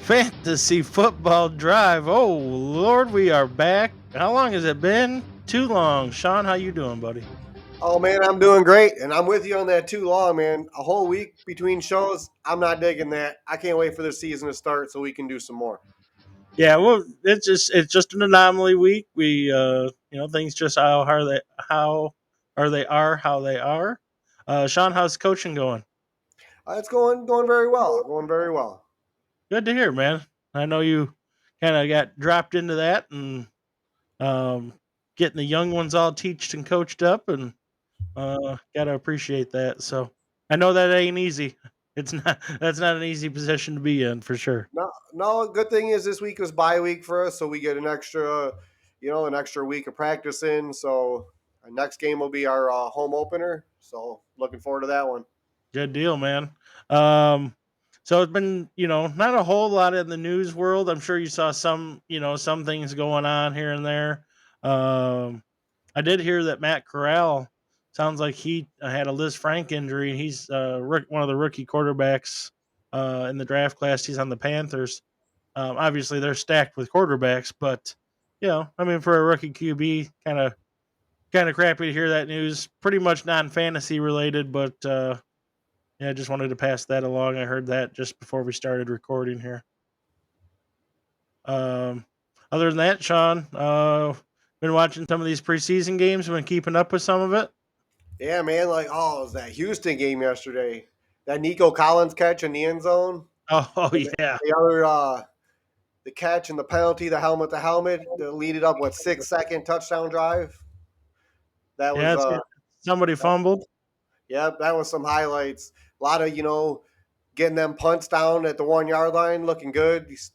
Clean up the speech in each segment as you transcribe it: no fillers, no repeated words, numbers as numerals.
Fantasy Football Drive. Oh Lord, we are back. How long has it been? Too long. Sean, how you doing, buddy? Oh man, I'm doing great, and I'm with you on that too long, man. A whole week between shows, I'm not digging that. I can't wait for the season to start so we can do some more. Yeah, well, it's just an anomaly week. We things just how they are. Sean, how's coaching going? It's going very well, going very well. Good to hear, man. I know you kind of got dropped into that and um, getting the young ones all teached and coached up, and gotta appreciate that. So I know that ain't easy. It's not. That's not an easy position to be in for sure. No. Good thing is this week was bye week for us, so we get an extra week of practice in. So our next game will be our home opener. So looking forward to that one. Good deal, man. Um, so it's been, not a whole lot in the news world. I'm sure you saw some things going on here and there. Um, I did hear that Matt Corral sounds like he had a Liz Frank injury. He's one of the rookie quarterbacks in the draft class. He's on the Panthers. Obviously, they're stacked with quarterbacks, but I mean, for a rookie QB, kind of crappy to hear that news. Pretty much non-fantasy related, but yeah, I just wanted to pass that along. I heard that just before we started recording here. Um, Other than that, Sean, been watching some of these preseason games. Been keeping up with some of it. Yeah, man. It was that Houston game yesterday. That Nico Collins catch in the end zone, Oh and yeah, the other the catch and the penalty, the helmet to helmet, to lead it up with 6 second touchdown drive. That yeah. was Somebody that, fumbled. yeah, that was some highlights. A lot of getting them punts down at the 1 yard line, looking good. These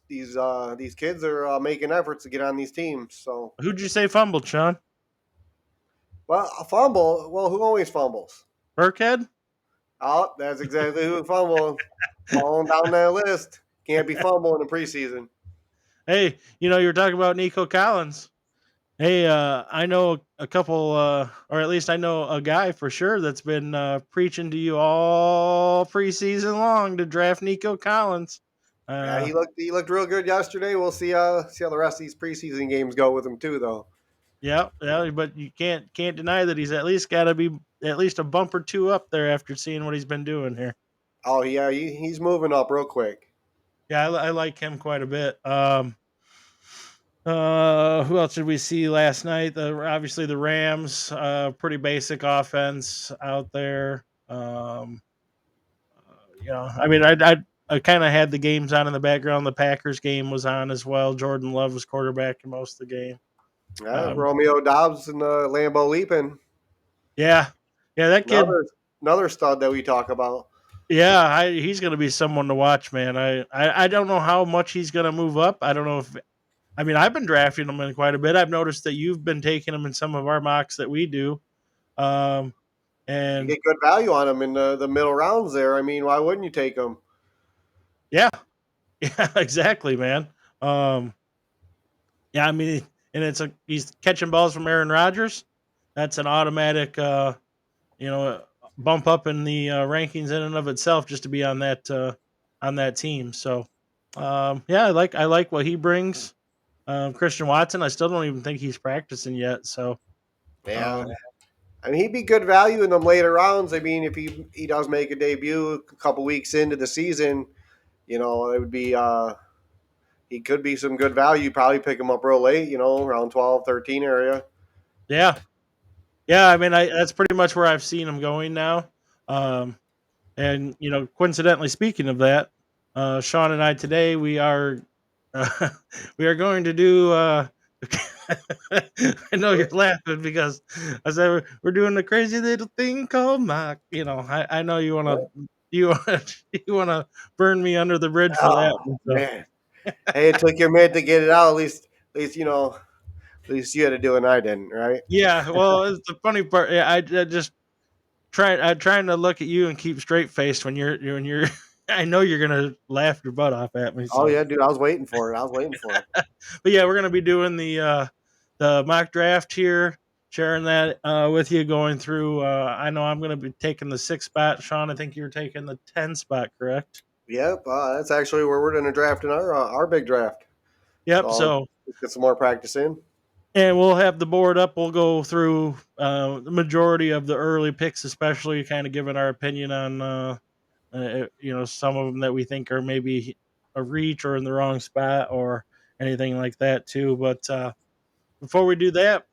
kids are making efforts to get on these teams. So, Who'd you say fumbled, Sean? well, a fumble. Well, who always fumbles? Burkhead. Oh, that's exactly who fumbled. Falling down that list. Can't be fumbling in preseason. Hey, you were talking about Nico Collins. Hey, I know a couple, or at least I know a guy for sure that's been preaching to you all preseason long to draft Nico Collins. Yeah, Uh, he looked real good yesterday. We'll see how the rest of these preseason games go with him too, though. yeah, yeah, but you can't deny that he's at least got to be at least a bump or two up there after seeing what he's been doing here. Oh yeah, he's moving up real quick. Yeah, I like him quite a bit. Who else did we see last night? Obviously the Rams, pretty basic offense out there. I mean, I kind of had the games on in the background. The Packers game was on as well. Jordan Love was quarterback in most of the game. Yeah, Um, Romeo Dobbs and Lambo Leaping, yeah, yeah, that kid. another stud that we talk about. Yeah, he's going to be someone to watch, man. I don't know how much he's going to move up. I don't know if I mean I've been drafting him in quite a bit. I've noticed that you've been taking him in some of our mocks that we do. Um, You and get good value on him in the middle rounds there. I mean, why wouldn't you take him? yeah, yeah, exactly, man. Um, yeah, I mean, and he's catching balls from Aaron Rodgers. That's an automatic, you know, bump up in the rankings in and of itself just to be on that team. So, yeah, I like what he brings. Christian Watson, I still don't even think he's practicing yet. So, Yeah, um, I mean, he'd be good value in them later rounds. I mean, if he does make a debut a couple weeks into the season, it would be he could be some good value. Probably pick him up real late, around 12, 13 area. yeah, yeah. I mean, that's pretty much where I've seen him going now. Um, and coincidentally speaking of that, Sean and I today uh, we are going to do. I know you're laughing because I said we're doing the crazy little thing called mock. I know you want to you want to burn me under the bridge for that Oh one. So man, hey, it took you a minute to get it out. At least at least you had to do it and I didn't, right? yeah, well, it's the funny part. Yeah, I just I'm trying to look at you and keep straight faced when you're. I know you're gonna laugh your butt off at me. Oh So, yeah, dude, I was waiting for it. I was waiting for it. but yeah, we're gonna be doing the mock draft here, sharing that with you, going through. I know I'm gonna be taking the 6 spot. Sean, I think you're taking the 10 spot, correct? Yep, that's actually where we're going to draft in our big draft. So Yep. So let's get some more practice in. and we'll have the board up. We'll go through the majority of the early picks, especially kind of giving our opinion on some of them that we think are maybe a reach or in the wrong spot or anything like that too. But before we do that,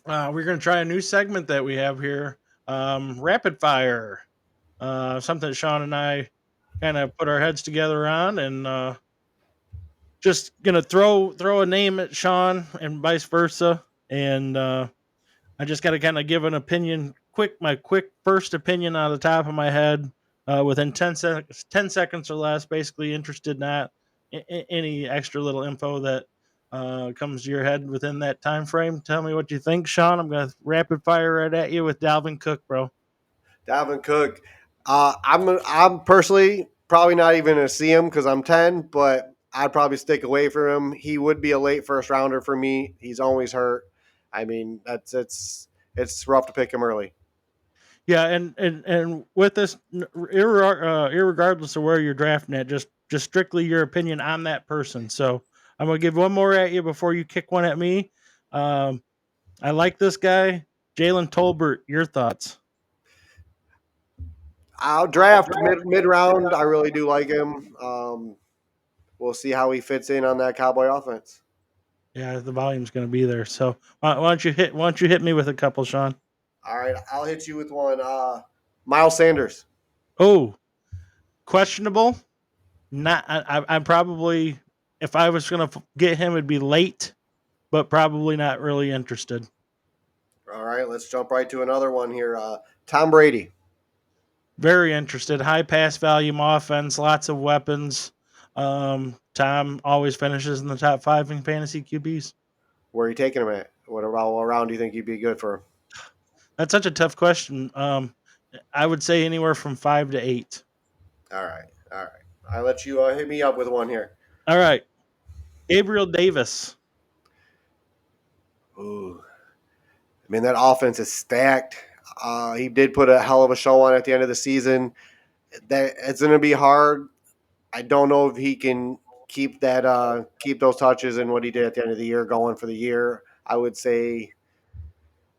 we're going to try a new segment that we have here, rapid fire. Something that Sean and I kind of put our heads together on, and just gonna throw a name at Sean and vice versa, and I just got to kind of give an opinion, my quick first opinion on the top of my head, within 10 seconds or less. Basically, interested not any extra little info that comes to your head within that time frame. Tell me what you think, Sean. I'm gonna rapid fire right at you with Dalvin Cook, bro. Dalvin Cook. I'm personally probably not even going to see him because I'm 10, but I'd probably stick away from him. He would be a late first rounder for me. He's always hurt. I mean, that's it's rough to pick him early. Yeah, and with this, irregardless of where you're drafting at, just strictly your opinion on that person. So I'm gonna give one more at you before you kick one at me. Um, I like this guy, Jalen Tolbert. Your thoughts? I'll draft mid round. I really do like him. We'll see how he fits in on that Cowboy offense. Yeah, the volume's gonna be there. So why don't you hit me with a couple, Sean? All right, I'll hit you with one. Miles Sanders. Oh, questionable. Not. I'm probably, if I was gonna get him, it'd be late, but probably not really interested. All right, let's jump right to another one here. Tom Brady. Very interested. High pass volume offense, lots of weapons. Tom always finishes in the top five in fantasy QBs. Where are you taking him at? What round do you think he'd be good for? That's such a tough question. I would say anywhere from 5 to 8. All right, all right. I let you hit me up with one here. All right, Gabriel Davis. Ooh, I mean that offense is stacked. He did put a hell of a show on at the end of the season. That it's going to be hard. I don't know if he can keep those touches and what he did at the end of the year going for the year. I would say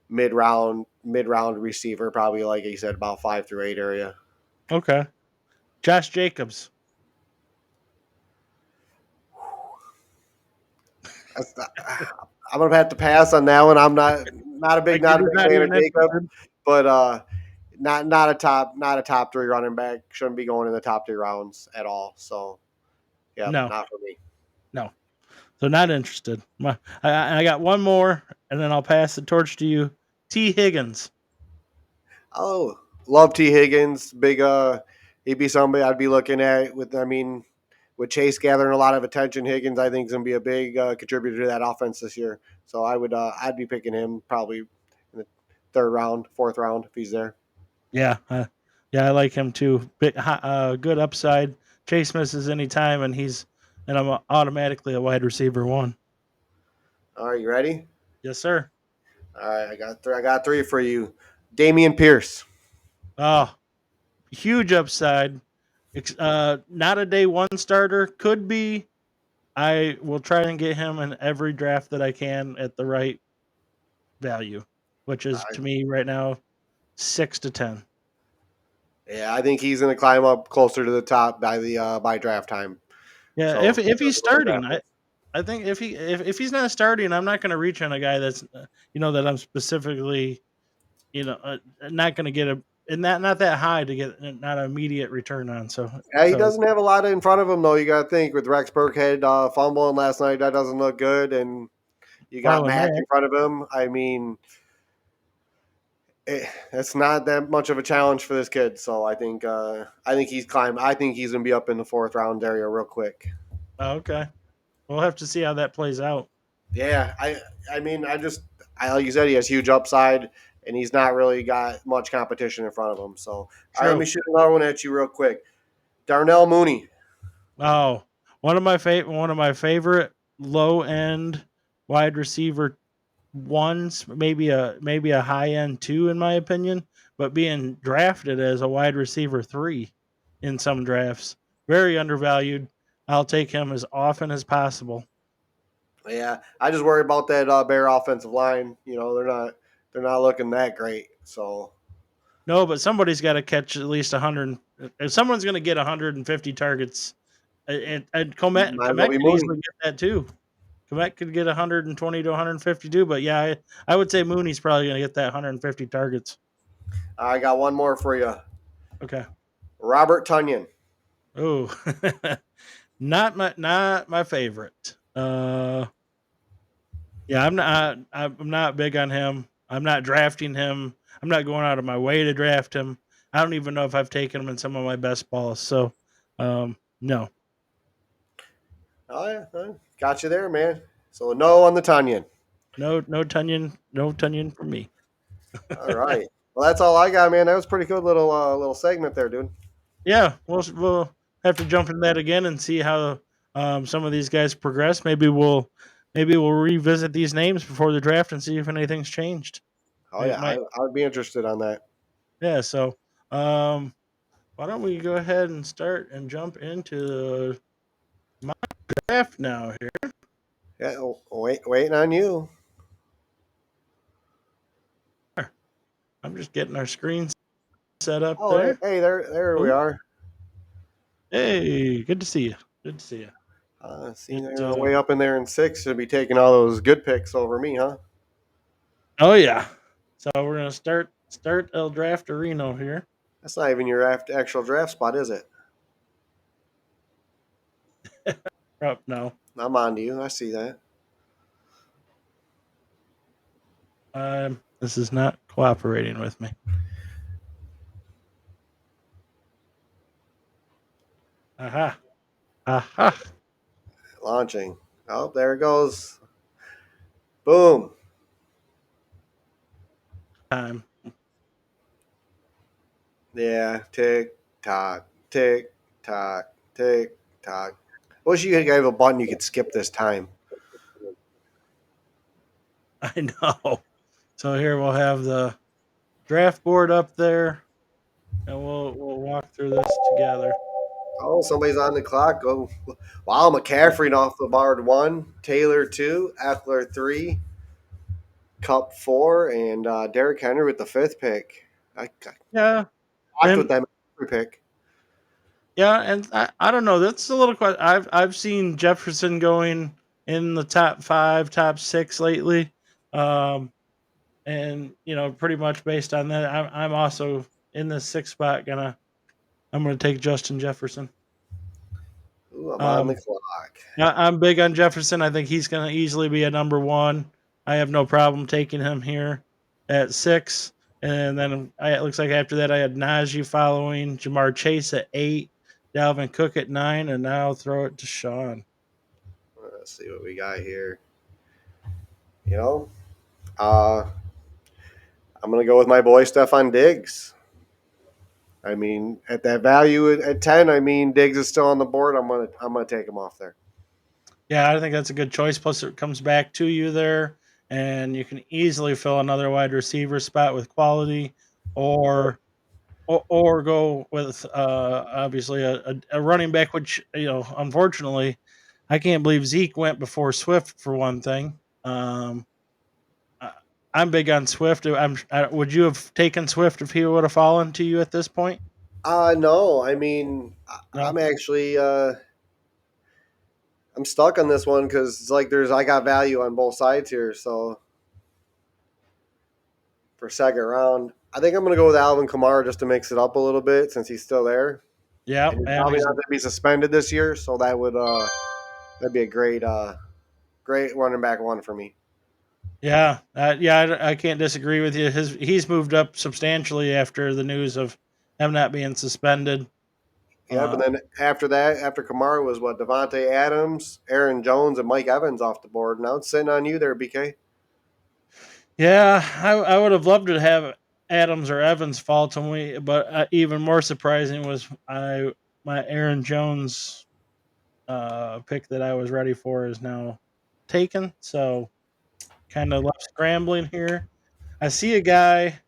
mid round receiver, probably like you said, about 5 through 8 area. Okay, Josh Jacobs. I'm gonna have to pass on that one. I'm Like you're not a just big not fan even of Jacob, interested. but not a top three running back. Shouldn't be going in the top 3 rounds at all. So yeah, No, not for me. no. So not interested. I got one more, and then I'll pass the torch to you. T. Higgins. Oh, love T Higgins. Big he'd be somebody I'd be looking at with. I mean, with Chase gathering a lot of attention, Higgins I think is gonna be a big contributor to that offense this year. So I'd be picking him probably in the third round, fourth round if he's there. Yeah, yeah, I like him too. Good upside. Chase misses any time, and I'm automatically a wide receiver one. All right, you ready? Yes, sir. All right, I got three for you. Damian Pierce. Oh, huge upside. Not a day one starter. Could be. I will try and get him in every draft that I can at the right value, which is Uh, to me right now 6 to 10. yeah, I think he's going to climb up closer to the top by draft time. Yeah, So if he's what I starting, drafted. I think if he's not starting, I'm not going to reach on a guy that's that I'm specifically not going to get a and not that high to get not an immediate return on. So Yeah, he so doesn't have a lot in front of him though. You got to think with Rex Burkhead fumbling last night, that doesn't look good, and you got Marlon Mack Mack. in front of him. I mean, it's not that much of a challenge for this kid. So I think he's climbed. I think he's going to be up in the fourth round area real quick. Oh, okay, we'll have to see how that plays out. Yeah, I mean, like you said, he has huge upside, and he's not really got much competition in front of him. So, all right, let me True. shoot another one at you real quick. Darnell Mooney. Oh, one of my favorite low end wide receiver ones, maybe a high end two in my opinion, but being drafted as a wide receiver 3 in some drafts. very undervalued. I'll take him as often as possible. Yeah, I just worry about that Bear offensive line. You know, they're not looking that great. So No, but somebody's got to catch at least 100. If someone's going to get 150 targets, and might as well Komet be could Mooney. easily get that too. Komet could get 120 to 152, but yeah, I would say Mooney's probably going to get that 150 targets. I got one more for you. Okay. Robert Tunyon. Oh, not my favorite. Yeah, I'm not big on him. I'm not drafting him. I'm not going out of my way to draft him. I don't even know if I've taken him in some of my best balls. So, no, Oh yeah, got you there, man. So no on the Tunyon. no Tunyon for me. All right. Well, that's all I got, man. That was a pretty good little segment there, dude. Yeah, we'll have to jump in that again and see how some of these guys progress. Maybe we'll revisit these names before the draft and see if anything's changed. Oh It yeah, I, might, I would be interested on that. yeah. So, um, why don't we go ahead and start and jump into the draft now here? Yeah, waiting on you. I'm just getting our screens set up Oh, hey, there. hey, there we Oh, are. hey, good to see you. Good to see you. See, It, they're way up in there in six. Should be taking all those good picks over me, huh? oh yeah. So we're gonna start El Draft Areno here. That's not even your actual draft spot, is it? Oh no, I'm on to you. I see that. this is not cooperating with me. Aha, aha. Launching. Oh, there it goes. Boom. Time. Yeah. Tick tock, tick tock. Wish you could have a button you could skip this time. I know. So here we'll have the draft board up there, and we'll walk through this together. Oh, somebody's on the clock. Go. Wow, McCaffrey off the board one, Taylor two, Eckler three, Cup four, and Derrick Henry with the fifth pick. I got Yeah, locked with and that pick. yeah, and I don't know. That's a little question. I've seen Jefferson going in the top five, top six lately, and pretty much based on that, I'm also in the sixth spot. I'm gonna take Justin Jefferson. Ooh, I'm on the Um, clock. I'm big on Jefferson. I think he's gonna easily be a number one. I have no problem taking him here at six, and then it looks like after that I had Najee following, Jamar Chase at eight, Dalvin Cook at nine, and now I'll throw it to Sean. Let's see what we got here. You know, uh, I'm gonna go with my boy Stefan Diggs. I mean, at that value at 10, I mean Diggs is still on the board. I'm gonna take him off there. Yeah, I think that's a good choice. Plus, it comes back to you there, and you can easily fill another wide receiver spot with quality, or or go with obviously a running back, which unfortunately, I can't believe Zeke went before Swift for one thing. I, I'm big on Swift. Would you have taken Swift if he would have fallen to you at this point? No, I mean, No. I'm actually I'm stuck on this one because it's like I got value on both sides here. So for second round, I think I'm gonna go with Alvin Kamara just to mix it up a little bit since he's still there, Yeah, and he's and probably he's not gonna be suspended this year. So that'd be a great running back one for me. yeah. I can't disagree with you. He's moved up substantially after the news of him not being suspended. Yeah, Uh, but then after that, after Kamara was what Devontae Adams, Aaron Jones, and Mike Evans off the board. Now it's sitting on you there, BK. Yeah, I would have loved to have Adams or Evans fall to me, but even more surprising was my Aaron Jones pick that I was ready for is now taken. So kind of left scrambling here. I see a guy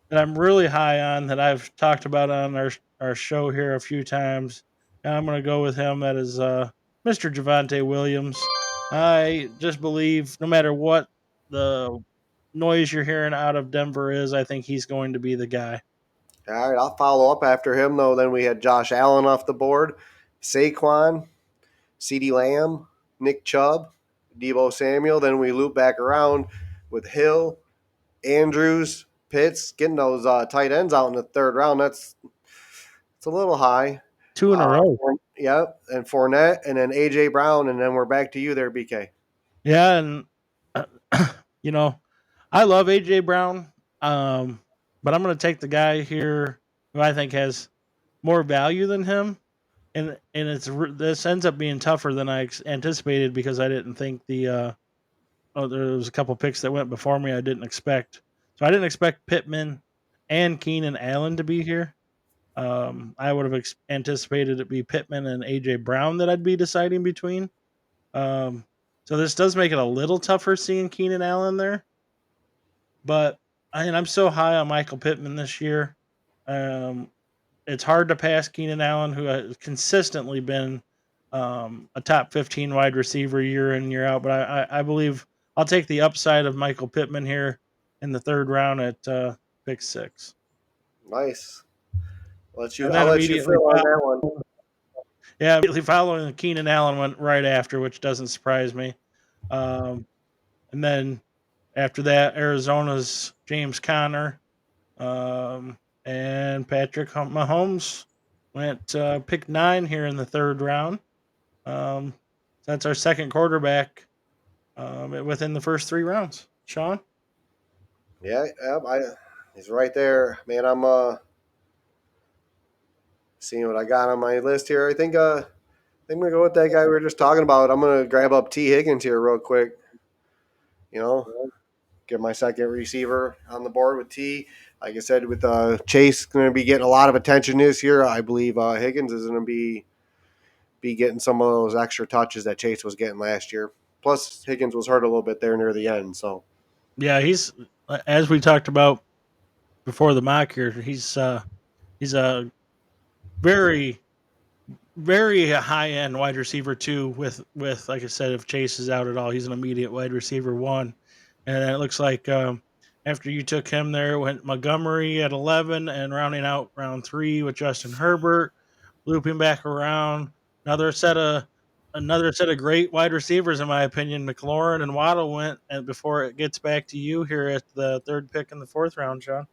that I'm really high on that I've talked about on our show here a few times, and I'm going to go with him. That is Mr. Javante Williams. I just believe no matter what the noise you're hearing out of Denver is, I think he's going to be the guy. All right, I'll follow up after him though. Then we had Josh Allen off the board, Saquon, CeeDee Lamb, Nick Chubb, Debo Samuel. Then we loop back around with Hill, Andrews, Pitts, getting those tight ends out in the third round. It's a little high. Two in a row. Yep, and Fournette, and then AJ Brown, and then we're back to you there, BK. Yeah, and you know, I love AJ Brown, um, but I'm going to take the guy here who I think has more value than him, and this ends up being tougher than I anticipated because I didn't think there was a couple picks that went before me I didn't expect. So I didn't expect Pittman and Keenan Allen to be here. I would have anticipated it be Pittman and AJ Brown that I'd be deciding between. Um, so this does make it a little tougher seeing Keenan Allen there. But I'm so high on Michael Pittman this year. Um, it's hard to pass Keenan Allen, who has consistently been a top 15 wide receiver year in year out. But I believe I'll take the upside of Michael Pittman here in the third round at pick 6. Nice. And I'll then let you immediately fill on that one. immediately following Keenan Allen went right after, which doesn't surprise me. Um, and then after that, Arizona's James Conner. And Patrick Mahomes went pick 9 here in the third round. Um, that's our second quarterback within the first 3 rounds. Sean? Yeah, he's right there, man. I'm seeing what I got on my list here. I think I'm gonna go with that guy we were just talking about. I'm gonna grab up T Higgins here real quick. You know, get my second receiver on the board with T. Like I said, with Chase going to be getting a lot of attention this year, I believe Higgins is going to be getting some of those extra touches that Chase was getting last year. Plus, Higgins was hurt a little bit there near the end. So, Yeah, he's as we talked about before the mock here. He's a very very high end wide receiver too. With like I said, if Chase is out at all, he's an immediate wide receiver 1. And it looks like after you took him there, went Montgomery at 11, and rounding out round 3 with Justin Herbert, looping back around another set of great wide receivers in my opinion. McLaurin and Waddle went, and before it gets back to you here at the third pick in the fourth round, Sean.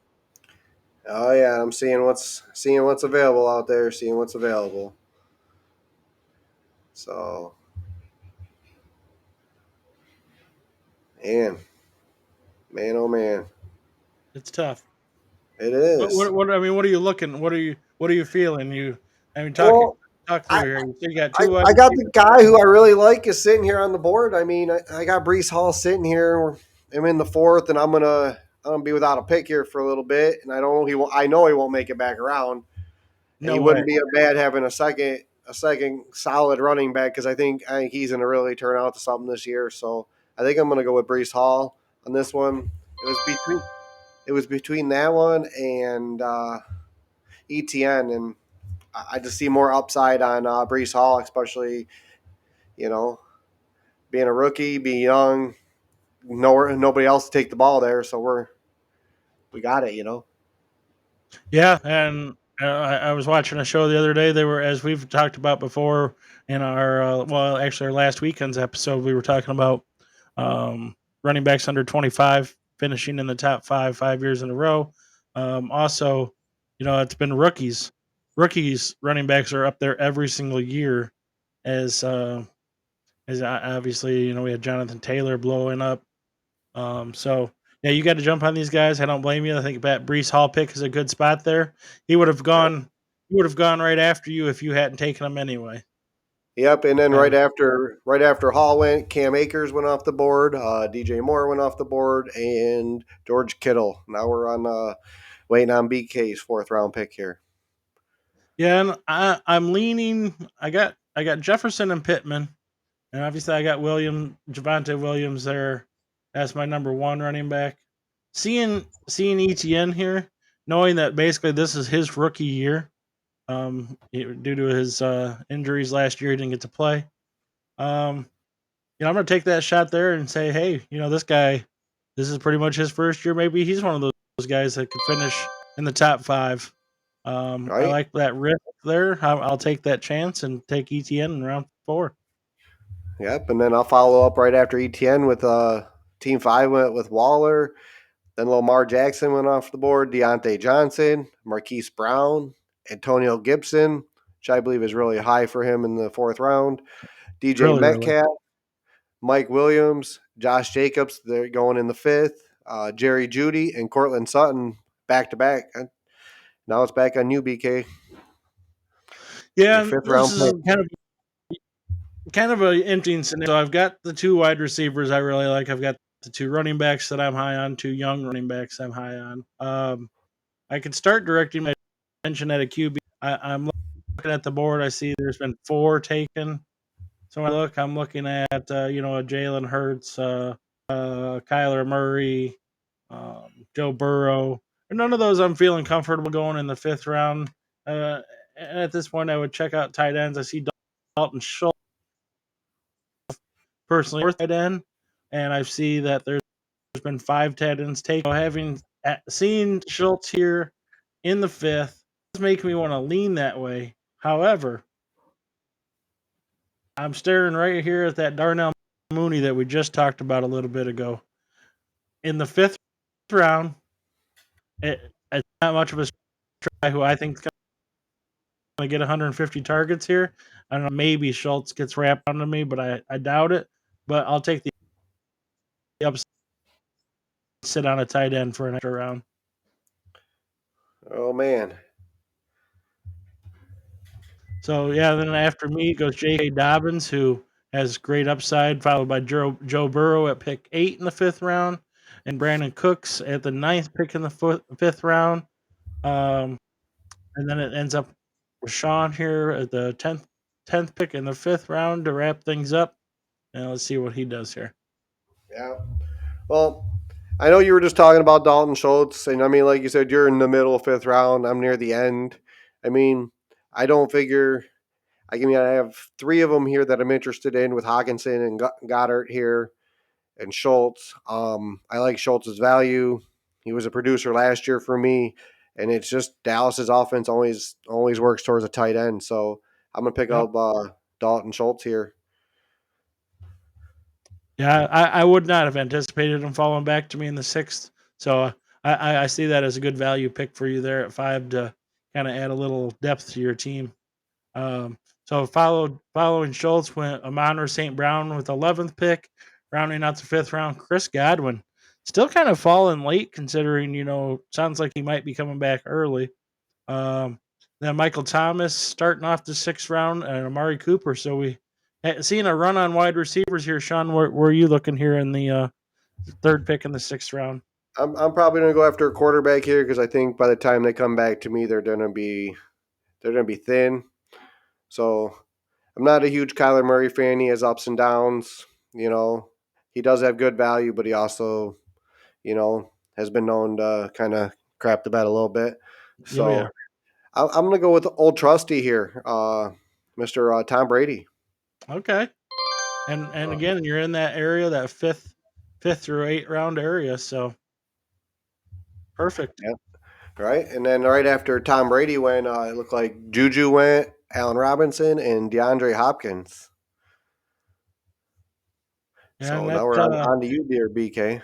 oh yeah, I'm seeing what's available out there, seeing what's available. So, man, man, oh man, It's tough. it What, is. what, what I mean, what are you looking? What are you feeling? Well, Talk I, through here. You got I, two wide I got the receivers. guy who I really like is sitting here on the board. I mean, I got Brees Hall sitting here. I'm in the fourth, and I'm gonna be without a pick here for a little bit. And I don't know he won't. I know he won't make it back around, and he No way. wouldn't be a bad having a second solid running back because I think he's gonna really turn out to something this year. So I think I'm gonna go with Brees Hall on this one. It was between that one and ETN, and I just see more upside on Brees Hall, especially you know being a rookie, being young, nobody else to take the ball there, so we got it. Yeah, and I was watching a show the other day. They were, as we've talked about before in our actually our last weekend's episode, we were talking about running backs under 25 finishing in the top 5 years in a row. Also, it's been rookies. Rookies running backs are up there every single year. As obviously, we had Jonathan Taylor blowing up. So yeah, you got to jump on these guys. I don't blame you. I think that Brees Hall pick is a good spot there. He would have Yep. gone. He would have gone right after you if you hadn't taken him anyway. Yep, and then right And after right after Hall went, Cam Akers went off the board, DJ Moore went off the board, and George Kittle. Now we're on waiting on BK's fourth round pick here. yeah, and I'm leaning. I got Jefferson and Pittman, and obviously I got Javante Williams there. That's my number 1 running back. Seeing ETN here, knowing that basically this is his rookie year. Due to his injuries last year, he didn't get to play. Um, I'm going to take that shot there and say, hey, this guy, this is pretty much his first year. Maybe he's one of those guys that could finish in the top five. I right? like that risk there. I'll take that chance and take ETN in round four. Yep. And then I'll follow up right after ETN with Team 5 went with Waller. Then Lamar Jackson went off the board, Deontay Johnson, Marquise Brown, Antonio Gibson, which I believe is really high for him in the fourth round, DJ Really, really. Metcalf, Mike Williams, Josh Jacobs, they're going in the fifth, Jerry Judy, and Cortland Sutton back to back. Now it's back on you, BK. Your Yeah, fifth this round is pick. kind of an interesting scenario. So I've got the two wide receivers I really like. I've got the two running backs that I'm high on, two young running backs I'm high on. I could start directing my attention at a QB. I'm looking at the board. I see there's been four taken. So when I'm looking at a Jalen Hurts, Kyler Murray, Joe Burrow. And none of those I'm feeling comfortable going in the fifth round. And at this point, I would check out tight ends. I see Dalton Schultz personally fourth tight end, and I see that there's been five tight ends taken. So having seen Schultz here in the fifth, does make me want to lean that way. However, I'm staring right here at that Darnell Mooney that we just talked about a little bit ago. In the fifth round, it's not much of a try who I think is going to get 150 targets here. I don't know, maybe Schultz gets wrapped onto me, but I doubt it. But I'll take the upside, sit on a tight end for an extra round. Oh, man. So yeah, then after me goes J.K. Dobbins, who has great upside, followed by Joe Burrow at pick 8 in the fifth round, and Brandon Cooks at the ninth pick in the fifth round. Um, and then it ends up with Shawn here at the tenth pick in the fifth round to wrap things up. And let's see what he does here. Yeah. Well, I know you were just talking about Dalton Schultz, and I mean, like you said, you're in the middle of fifth round. I'm near the end. I mean, I don't figure. I have three of them here that I'm interested in with Hawkinson and Goddard here, and Schultz. I like Schultz's value. He was a producer last year for me, and it's just Dallas's offense always works towards a tight end. So I'm gonna pick Yep. up Dalton Schultz here. Yeah, I would not have anticipated him falling back to me in the sixth. So I see that as a good value pick for you there at 5 to kind of add a little depth to your team. So following Schultz went Amon St. Brown with 11th pick, rounding out the fifth round. Chris Godwin still kind of falling late, considering sounds like he might be coming back early. Um, then Michael Thomas starting off the sixth round, and Amari Cooper. So we seeing a run on wide receivers here. Sean, where are you looking here in the third pick in the sixth round? I'm probably gonna go after a quarterback here because I think by the time they come back to me, they're gonna be thin. So I'm not a huge Kyler Murray fan. He has ups and downs. You know, he does have good value, but he also, has been known to kind of crap the bed a little bit. Oh yeah. So I'm going to go with old trusty here, Mr. Tom Brady. Okay. And Uh, again, you're in that area, that fifth through eighth round area. So perfect. yeah, right. And then right after Tom Brady went, it looked like Juju went, Allen Robinson, and DeAndre Hopkins. Yeah, and So now that we're on to you, dear BK.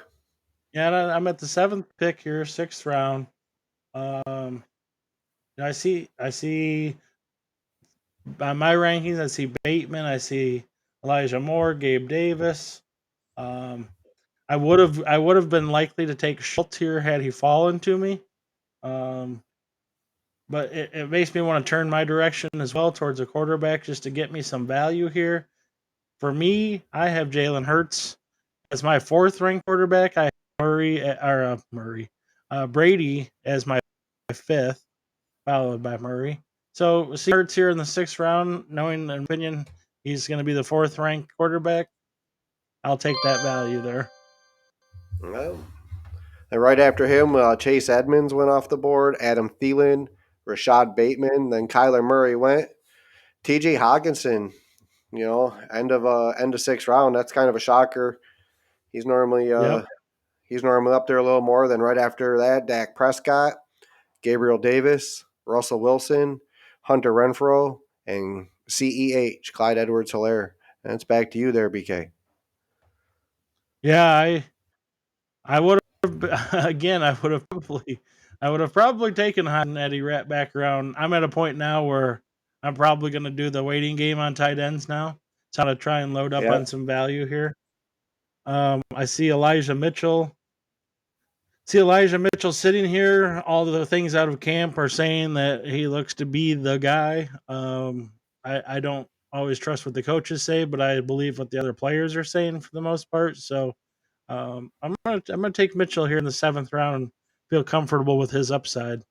yeah, and I'm at the seventh pick here, sixth round. Um, I see by my rankings, I see Bateman, I see Elijah Moore, Gabe Davis. Um, I would have been likely to take Schultz here had he fallen to me. Um, but it makes me want to turn my direction as well towards a quarterback just to get me some value here. For me, I have Jalen Hurts as my fourth ranked quarterback. I have Brady as my fifth, followed by Murray. So see Hurts here in the sixth round, knowing in opinion he's going to be the fourth ranked quarterback. I'll take that value there. Well, and right after him, Chase Edmonds went off the board, Adam Thielen, Rashad Bateman. Then Kyler Murray went. T.J. Hawkinson, end of sixth round. That's kind of a shocker. He's normally Yep. uh, he's normally up there a little more. Then right after that, Dak Prescott, Gabriel Davis, Russell Wilson, Hunter Renfro, and CEH, Clyde Edwards-Helaire. And it's back to you there, BK. Yeah, I would have again. I would have probably taken Hot and Eddie Rat back around. I'm at a point now where I'm probably going to do the waiting game on tight ends now. So to try and load up Yeah, on some value here. I see Elijah Mitchell. See Elijah Mitchell sitting here. All the things out of camp are saying that he looks to be the guy. I don't always trust what the coaches say, but I believe what the other players are saying for the most part. So I'm gonna take Mitchell here in the seventh round and feel comfortable with his upside.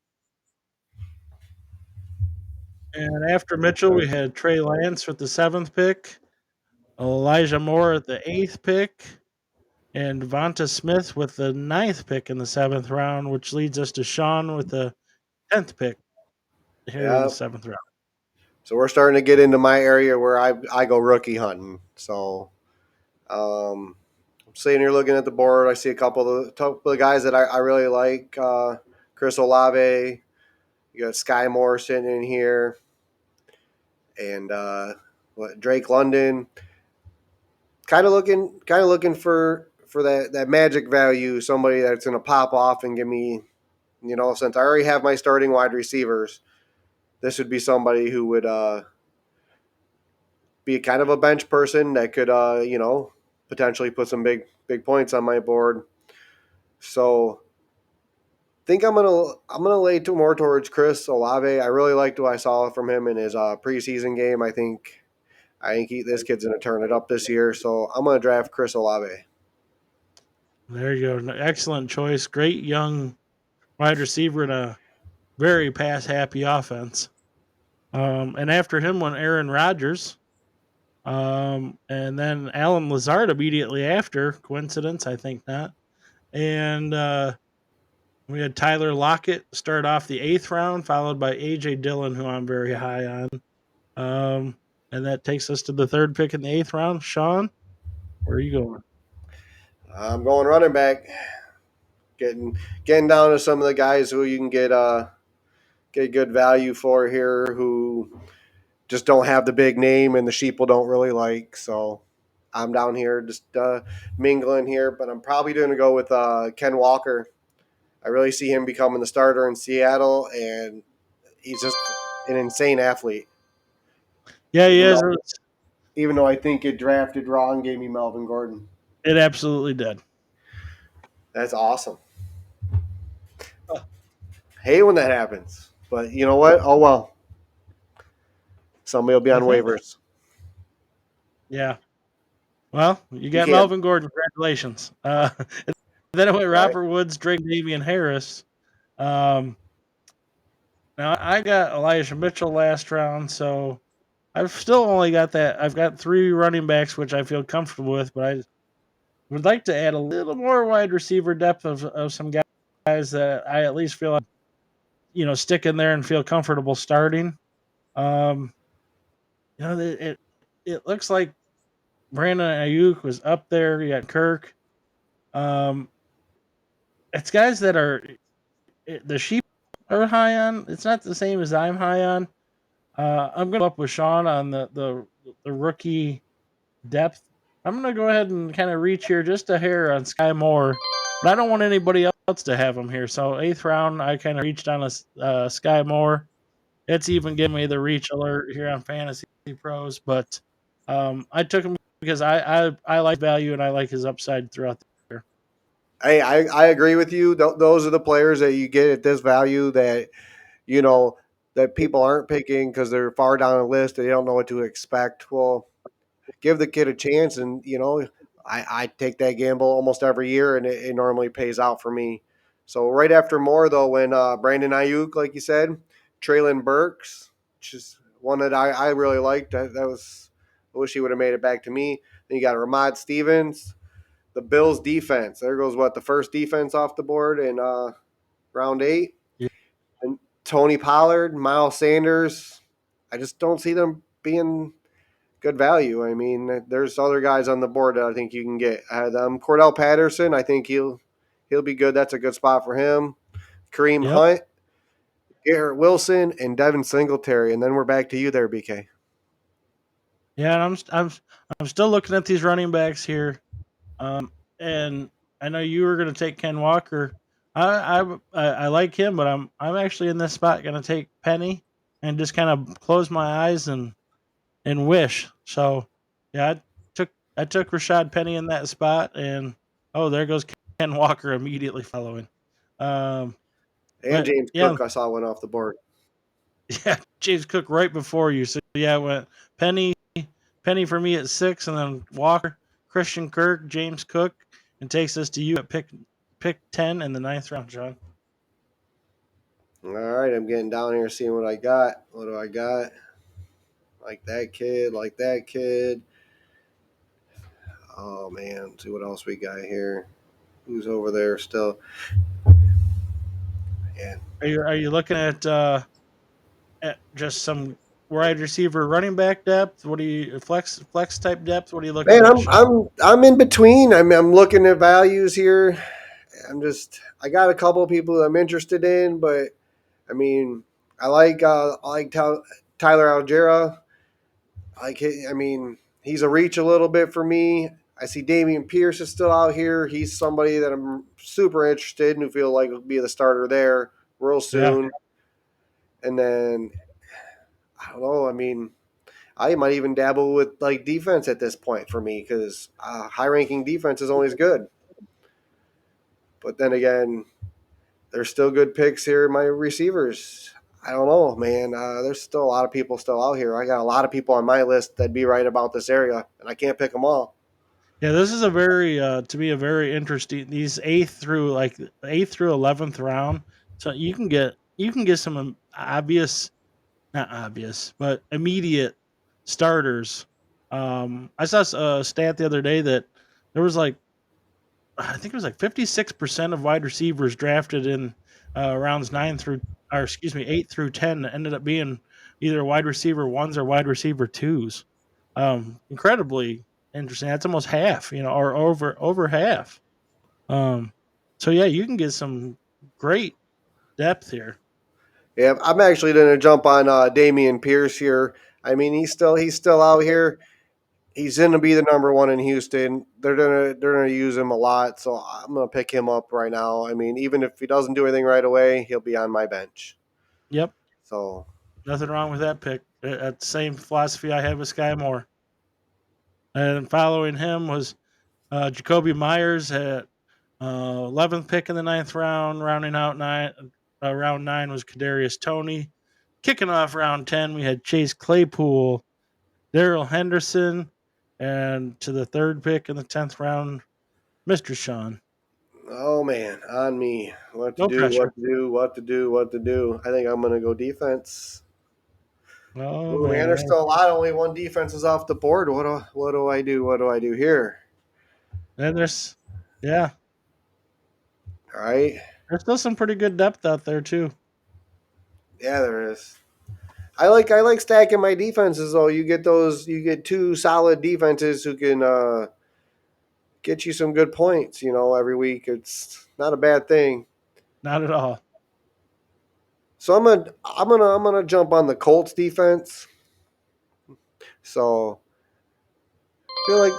And after Mitchell, we had Trey Lance with the seventh pick, Elijah Moore at the eighth pick, and Devonta Smith with the ninth pick in the seventh round, which leads us to Shawn with the 10th pick here in the yeah. seventh round. So we're starting to get into my area where I go rookie hunting. So I'm sitting here looking at the board. I see a couple of guys that I really like. Chris Olave. You got Sky Moore sitting in here, and Drake London. Kind of looking for that magic value. Somebody that's going to pop off and give me, since I already have my starting wide receivers, this would be somebody who would be kind of a bench person that could, potentially put some big points on my board. So think I'm gonna lay more towards Chris Olave. I really liked what I saw from him in his preseason game. I think this kid's gonna turn it up this year. So I'm gonna draft Chris Olave. There you go. Excellent choice. Great young wide receiver in a very pass happy offense. And after him went Aaron Rodgers. And then Alan Lazard immediately after. Coincidence? I think not. And we had Tyler Lockett start off the eighth round, followed by AJ Dillon, who I'm very high on. And that takes us to the third pick in the eighth round. Shawn, where are you going? I'm going running back. Getting down to some of the guys who you can get good value for here, who just don't have the big name and the sheeple don't really like. So I'm down here just mingling here, but I'm probably going to go with Ken Walker. I really see him becoming the starter in Seattle, and he's just an insane athlete. Yeah, he Even is. though even though I think it drafted wrong, gave me Melvin Gordon. It absolutely did. That's awesome. Hate when that happens, but you know what? Oh well. Somebody will be on Mm-hmm. waivers. Yeah. Well, you You got can't, Melvin Gordon. Congratulations. And then it went right? Robert Woods, Drake Damian Harris. Um, Now I got Elijah Mitchell last round, so I've still only got that. I've got three running backs, which I feel comfortable with, but I would like to add a little more wide receiver depth of some guys that I at least feel like, stick in there and feel comfortable starting. Um, it looks like Brandon Ayuk was up there. You got Kirk. Um, it's guys that are the sheep are high on. It's not the same as I'm high on. I'm going to go up with Shawn on the rookie depth. I'm going to go ahead and kind of reach here just a hair on Sky Moore, but I don't want anybody else to have him here. So eighth round, I kind of reached on a Sky Moore. It's even giving me the reach alert here on Fantasy Pros, but I took him because I like value and I like his upside throughout the year. Hey, I agree with you. Those are the players that you get at this value that you know that people aren't picking because they're far down the list. They don't know what to expect. Well, give the kid a chance, and I take that gamble almost every year, and it normally pays out for me. So right after Moore, though, when Brandon Ayuk, like you said, Traylon Burks, which is one that I really liked. That was I wish he would have made it back to me. Then you got Ramad Stevens, the Bills defense. There goes the first defense off the board in round 8. Yeah. Tony Pollard, Miles Sanders. I just don't see them being good value. I mean, there's other guys on the board that I think you can get. Cordell Patterson, I think he'll be good. That's a good spot for him. Kareem Yep. Hunt, Garrett Wilson, and Devin Singletary, and then we're back to you there, BK. Yeah, and I'm still looking at these running backs here. And I know you were going to take Ken Walker. I like him, but I'm actually in this spot going to take Penny and just kind of close my eyes and wish. So yeah, I took Rashad Penny in that spot, and oh, there goes Ken Walker immediately following. Um, And but James yeah, Cook, I saw went off the board. yeah, James Cook right before you. So yeah, I went Penny for me at 6, and then Walker, Christian Kirk, James Cook, and takes us to you at pick 10 in the ninth round, John. All right, I'm getting down here, seeing what I got. What do I got? Like that kid, like that kid. Oh man, see what else we got here. Who's over there still? Yeah, Are you looking at just some wide receiver running back depth? What do you flex type depth? What are you looking man, at, I'm Sean? I'm I'm in between. I'm looking at values here. I got a couple of people that I'm interested in, but I mean, I like Tyler Algera. I mean, he's a reach a little bit for me. I see Damian Pierce is still out here. He's somebody that I'm super interested in who feel like will be the starter there real Yeah, soon. And then I don't know. I mean, I might even dabble with like defense at this point for me because high ranking defense is always good. But then again, there's still good picks here in my receivers. I don't know, man. There's still a lot of people still out here. I got a lot of people on my list that'd be right about this area, and I can't pick them all. yeah. This is a very to me a very interesting these eighth through 11th round. So you can get some obvious, not obvious, but immediate starters. I saw a stat the other day that there was like I think it was like 56% of wide receivers drafted in rounds 8 through 10 ended up being either wide receiver ones or wide receiver twos. Incredibly interesting. That's almost half, or over half. Um, so yeah, you can get some great depth here. Yeah, I'm actually going to jump on Damian Pierce here. I mean, he's still out here. He's going to be the number one in Houston. They're gonna use him a lot, so I'm gonna pick him up right now. I mean, even if he doesn't do anything right away, he'll be on my bench. Yep, So nothing wrong with that pick. That's the same philosophy I had with Sky Moore. And following him was Jacoby Myers at 11th pick in the ninth round. Rounding out round 9 was Kadarius Toney. Kicking off round 10, we had Chase Claypool, Daryl Henderson, and to the third pick in the 10th round, Mr. Sean. oh man, on me. What to No do, what pressure. to do, what to do, what to do. I think I'm gonna go defense. Oh Oh man, there's man, still a lot. Only one defense is off the board. What do I do? What do I do here? and yeah, All right. there's still some pretty good depth out there too. Yeah, there is. I like stacking my defenses though. You get two solid defenses who can get you some good points, every week. It's not a bad thing. Not at all. So I'm gonna jump on the Colts defense. So I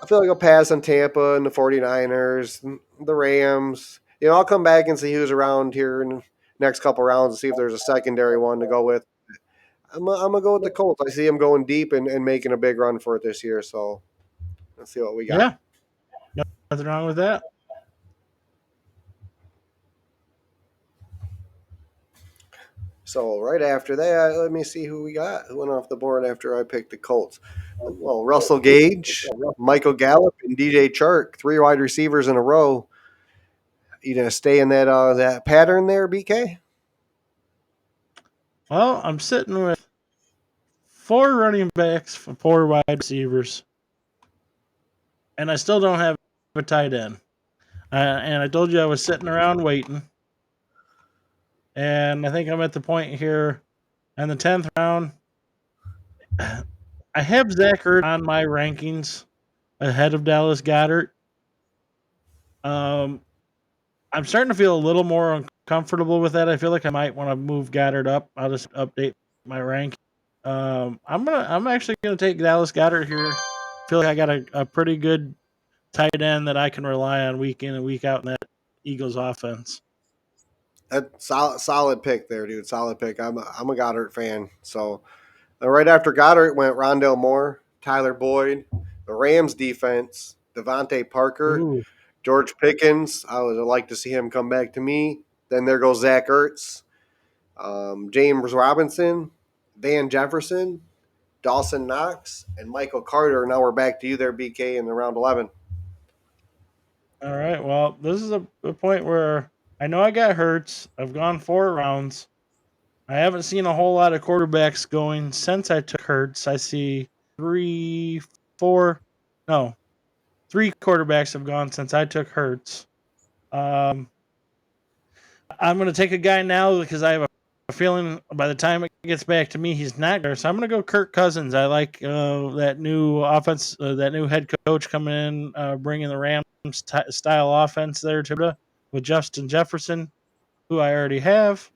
feel like I'll pass on Tampa and the 49ers, the Rams. I'll come back and see who's around here in the next couple rounds and see if there's a secondary one to go with. I'm gonna go with the Colts. I see them going deep and making a big run for it this year. So let's see what we got. Yeah, nothing wrong with that. So right after that, let me see who we got. Who went off the board after I picked the Colts? Well, Russell Gage, Michael Gallup, and DJ Chark, three wide receivers in a row. You gonna stay in that pattern there, BK? Well, I'm sitting with 4 running backs for 4 wide receivers, and I still don't have a tight end. And I told you I was sitting around waiting. And I think I'm at the point here in the 10th round. I have Zach Ertz on my rankings ahead of Dallas Goddard. Um, I'm starting to feel a little more uncomfortable with that. I feel like I might want to move Goddard up. I'll just update my rank. I'm actually gonna take Dallas Goddard here. Feel like I got a pretty good tight end that I can rely on week in and week out in that Eagles offense. That solid pick there, dude. Solid pick. I'm a Goddard fan. So right after Goddard went Rondell Moore, Tyler Boyd, the Rams defense, Devontae Parker, Ooh, George Pickens. I would like to see him come back to me. Then there goes Zach Ertz, James Robinson, Van Jefferson, Dawson Knox, and Michael Carter. Now we're back to you there, BK, in the round 11. all right. Well, this is a point where I know I got Hurts. I've gone 4 rounds. I haven't seen a whole lot of quarterbacks going since I took Hurts. I see three, four, no, 3 quarterbacks have gone since I took Hurts. Um, I'm going to take a guy now because I have a feeling by the time it gets back to me, he's not there. So I'm going to go Kirk Cousins. I like that new offense, that new head coach coming in, bringing the Rams style offense there to with Justin Jefferson, who I already have.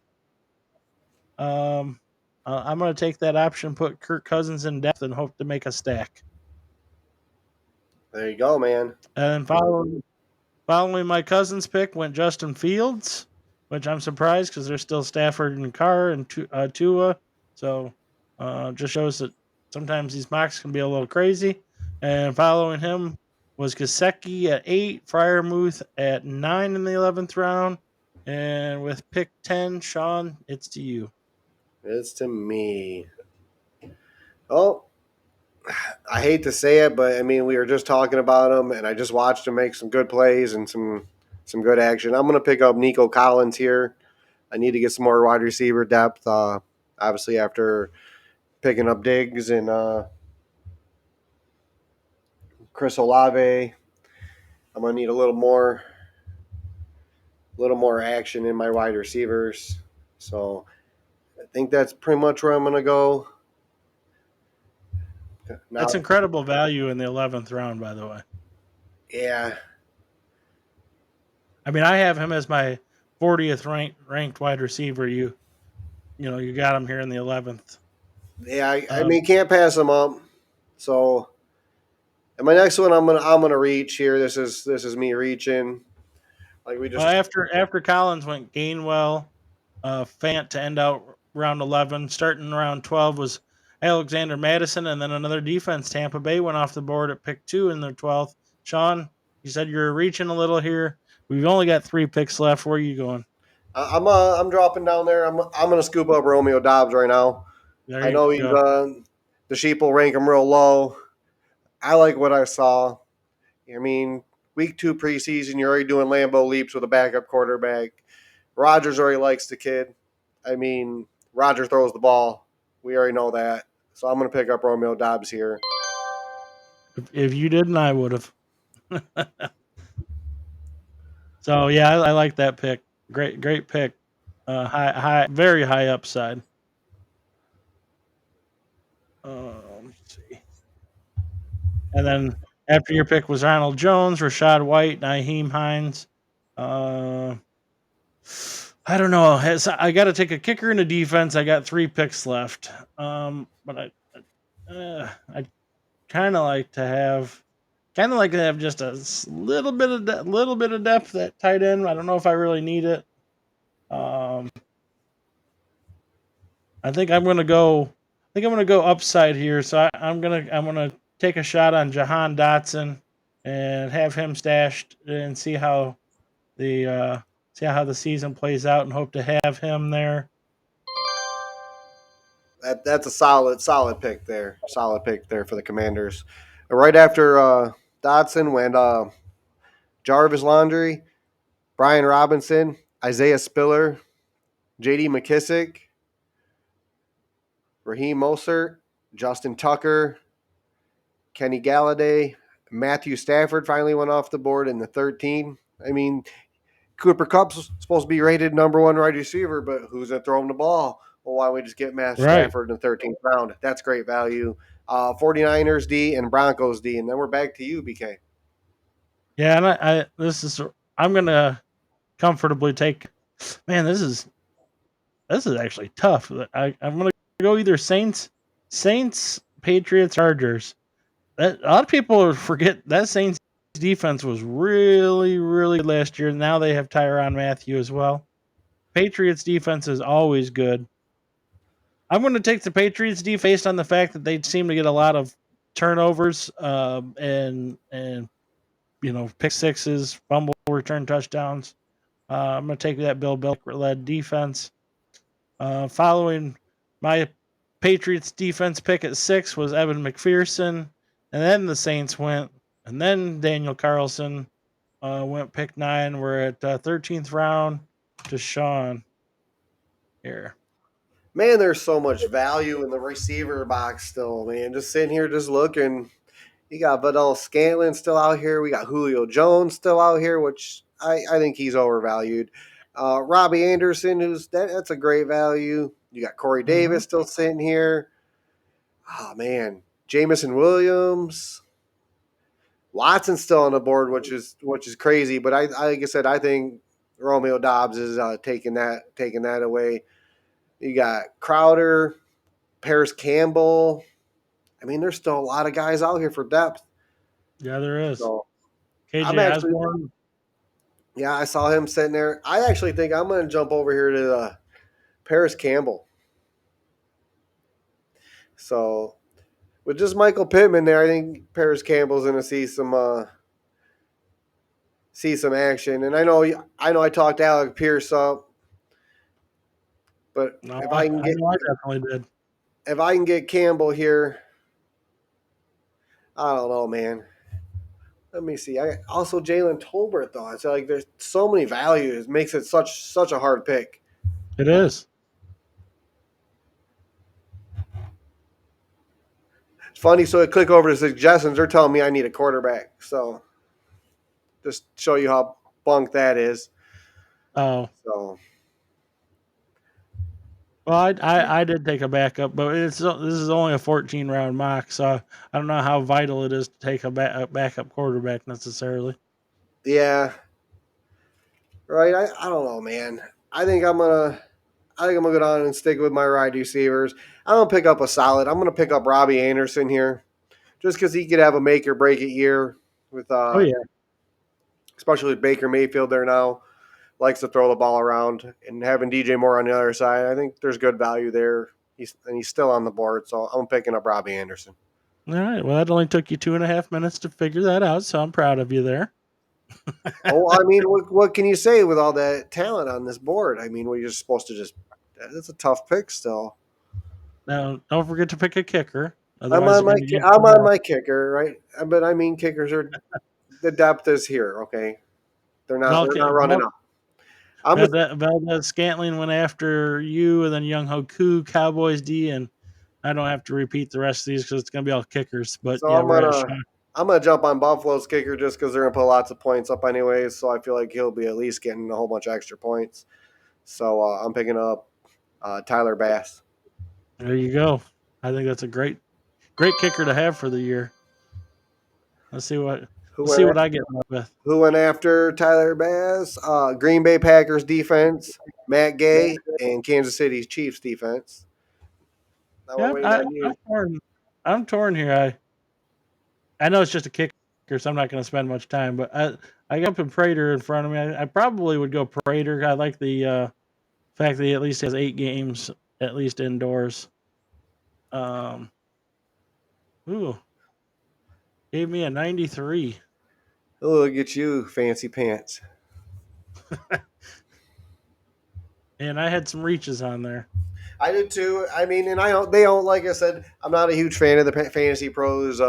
Um, I'm going to take that option, put Kirk Cousins in depth, and hope to make a stack. There you go, man. And following my cousin's pick went Justin Fields, which I'm surprised because there's still Stafford and Carr and Tua. So just shows that sometimes these mocks can be a little crazy. And following him was Gasecki at 8, Fryermuth at 9 in the 11th round. And with pick 10, Sean, it's to you. It's to me. Oh, I hate to say it, but I mean, we were just talking about him, and I just watched him make some good plays and some good action. I'm going to pick up Nico Collins here. I need to get some more wide receiver depth. Obviously, after picking up Diggs and Chris Olave, I'm going to need a little more action in my wide receivers. So I think that's pretty much where I'm going to go. Now, That's incredible value in the 11th round, by the way. yeah, I mean, I have him as my 40th ranked wide receiver. You got him here in the 11th. yeah. I Um, mean, can't pass him up. So, and my next one, I'm gonna reach here. This is me reaching. Like we well, just, after Collins went Gainwell, Fant to end out round 11. Starting round 12 was Alexander Madison, and then another defense. Tampa Bay went off the board at pick 2 in their 12th. Sean, you said you're reaching a little here. We've only got 3 picks left. Where are you going? I'm dropping down there. I'm gonna scoop up Romeo Dobbs right now. There I you know he's go. the sheep will rank him real low. I like what I saw. I mean, week 2 preseason, you're already doing Lambeau leaps with a backup quarterback. Rodgers already likes the kid. I mean, Roger throws the ball. We already know that. So I'm going to pick up Romeo Dobbs here. If you didn't, I would have. So yeah, I like that pick. Great pick. Very high upside. Let's see. And then after your pick was Ronald Jones, Rashad White, Naheem Hines. Uh, I don't know. I got to take a kicker in the defense. I got 3 picks left. But I kind of like to have just a little bit of depth at tight end. I don't know if I really need it. Um, I think I'm gonna go. I think I'm gonna go upside here. So I'm gonna take a shot on Jahan Dotson and have him stashed and the see how the season plays out and hope to have him there. That's a solid pick there. Solid pick there for the Commanders. Right after Dotson went Jarvis Landry, Brian Robinson, Isaiah Spiller, J.D. McKissick, Raheem Mostert, Justin Tucker, Kenny Galladay, Matthew Stafford finally went off the board in the 13. I mean, Cooper Cup's supposed to be rated number one wide receiver, but who's going to throw him the ball? Well, why don't we just get Matt Right. Stafford in the 13th round? That's great value. 49ers D and Broncos D. And then we're back to you, BK. Yeah, and I'm gonna comfortably take. Man, this is actually tough. I'm gonna go either Saints, Patriots, Chargers. A lot of people forget that Saints defense was really, really good last year. Now they have Tyrann Mathieu as well. Patriots defense is always good. I'm going to take the Patriots defense based on the fact that they seem to get a lot of turnovers and pick sixes, fumble return touchdowns. I'm going to take that Bill Belichick led defense. Following my Patriots defense pick at 6 was Evan McPherson, and then the Saints went, and then Daniel Carlson went pick 9. We're at 13th round to Shawn here. Man, there's so much value in the receiver box still, man. Just sitting here, just looking. You got Vidal Scantlin still out here. We got Julio Jones still out here, which I think he's overvalued. Robbie Anderson, that's a great value. You got Corey Mm-hmm. Davis still sitting here. Oh man, Jamison Williams, Watson's still on the board, which is crazy. But like I said, I think Romeo Dobbs is taking that away. You got Crowder, Paris Campbell. I mean, there's still a lot of guys out here for depth. Yeah, there is. So I'm KJ actually, Osborne. yeah, I saw him sitting there. I actually think I'm going to jump over here to Paris Campbell. So with just Michael Pittman there, I think Paris Campbell's going to see some action. And I know I talked Alec Pierce up, but No, if I I can get know I definitely did. if I can get Campbell here, I don't know, man. Let me see. I also Jalen Tolbert though. It's like there's so many values. It makes it such a hard pick. It is. It's funny. So I click over to suggestions. They're telling me I need a quarterback. So just show you how bunk that is. Oh, So well, I did take a backup, but this is only a 14 round mock, so I don't know how vital it is to take a backup quarterback necessarily. yeah, right. I don't know, man. I think I'm gonna go down and stick with my wide receivers. I'm gonna pick up a solid. I'm gonna pick up Robbie Anderson here, just because he could have a make or break it year with Oh yeah, especially with Baker Mayfield there now. Likes to throw the ball around and having DJ Moore on the other side. I think there's good value there. He's still on the board, so I'm picking up Robbie Anderson. all right. Well, that only took you 2.5 minutes to figure that out, so I'm proud of you there. Oh, I mean, what can you say with all that talent on this board? I mean, we're just supposed to just. It's a tough pick still. Now, don't forget to pick a kicker, I'm otherwise on you're my going to get I'm on more. my kicker, right? But I mean, kickers are the depth is here. Okay, they're not Val, they're not running up. I'm a, Valdez Scantling went after you, and then Young Hoku, Cowboys D, and I don't have to repeat the rest of these because it's going to be all kickers. But so yeah, I'm we're at gonna Sean. I'm gonna jump on Buffalo's kicker just because they're gonna put lots of points up anyways. So I feel like he'll be at least getting a whole bunch of extra points. So I'm picking up Tyler Bass. There you go. I think that's a great kicker to have for the year. Let's see what Who let's see went what I get left with. Who went after Tyler Bass? Green Bay Packers defense, Matt Gay, and Kansas City Chiefs defense. Now we're Yeah, waiting on I'm you. torn. I'm torn here. I know it's just a kicker, so I'm not going to spend much time. But I got up Prater in front of me. I probably would go Prater. I like the fact that he at least has 8 games at least indoors. Um, ooh, gave me a 93, Oh, look at you, fancy pants. and I had some reaches on there. I did too. I mean, and I don't. They don't. Like I said, I'm not a huge fan of the Fantasy Pros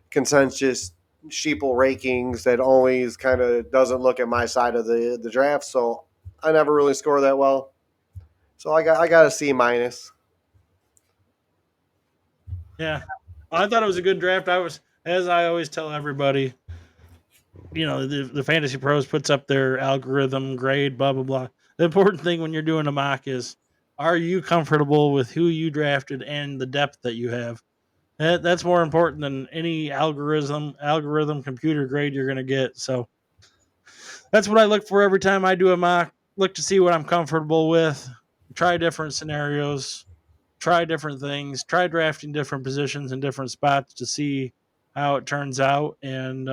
consensus sheeple rankings that always kind of doesn't look at my side of the draft. So I never really score that well. So I got a C minus. Yeah, I thought it was a good draft. I was, as I always tell everybody, the Fantasy Pros puts up their algorithm grade, blah blah blah. The important thing when you're doing a mock is, are you comfortable with who you drafted and the depth that you have? That's more important than any algorithm computer grade you're going to get. So that's what I look for every time I do a mock. Look to see what I'm comfortable with. Try different scenarios. Try different things. Try drafting different positions in different spots to see how it turns out. And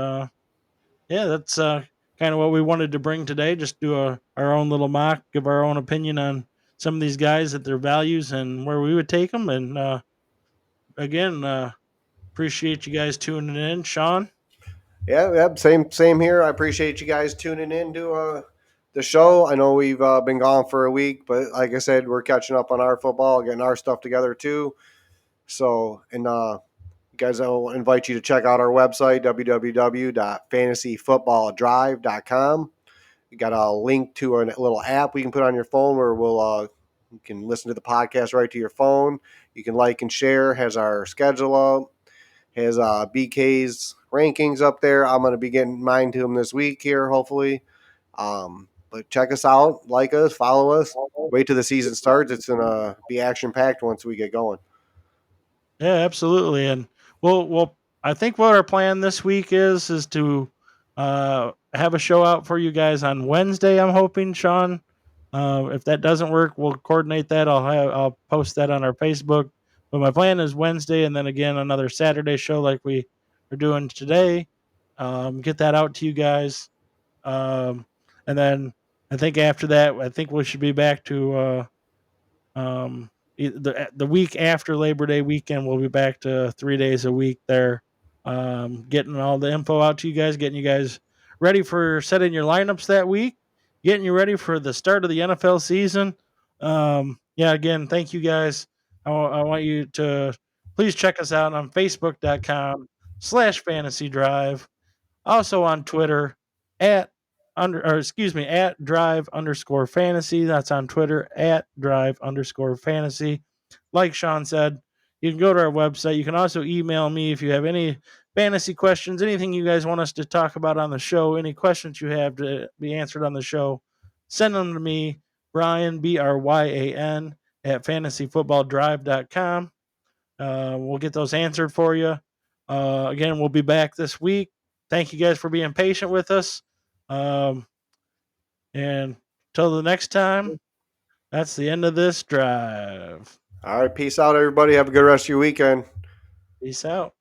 yeah, that's kind of what we wanted to bring today. Just do our own little mock, give our own opinion on some of these guys at their values and where we would take them. And again, appreciate you guys tuning in, Sean. Yeah, yeah, same here. I appreciate you guys tuning in to the show. I know we've been gone for a week, but like I said, we're catching up on our football, getting our stuff together too. So, and guys, I will invite you to check out our website, www.fantasyfootballdrive.com. We got a link to a little app we can put on your phone where you can listen to the podcast right to your phone. You can like and share. Has our schedule up. Has BK's rankings up there. I'm going to be getting mine to him this week here, hopefully. But check us out, like us, follow us. Wait till the season starts. It's going to be action packed once we get going. Yeah, absolutely. And well, I think what our plan this week is to have a show out for you guys on Wednesday. I'm hoping, Sean. If that doesn't work, we'll coordinate that. I'll post that on our Facebook. But my plan is Wednesday, and then again another Saturday show like we are doing today. Get that out to you guys, and then I think after that, I think we should be back to the week after Labor Day weekend. We'll be back to 3 days a week there, getting all the info out to you guys, getting you guys ready for setting your lineups that week, getting you ready for the start of the NFL season. Yeah, again, thank you guys. I want you to please check us out on Facebook.com/Fantasy Drive. Also on Twitter at at drive_fantasy. That's on Twitter at drive_fantasy. Like Sean said, you can go to our website. You can also email me if you have any fantasy questions, anything you guys want us to talk about on the show, any questions you have to be answered on the show. Send them to me, Brian, Bryan, at fantasyfootballdrive.com. We'll get those answered for you. Again, we'll be back this week. Thank you guys for being patient with us. Um, and till the next time, that's the end of this drive. All right, peace out, everybody. Have a good rest of your weekend. Peace out.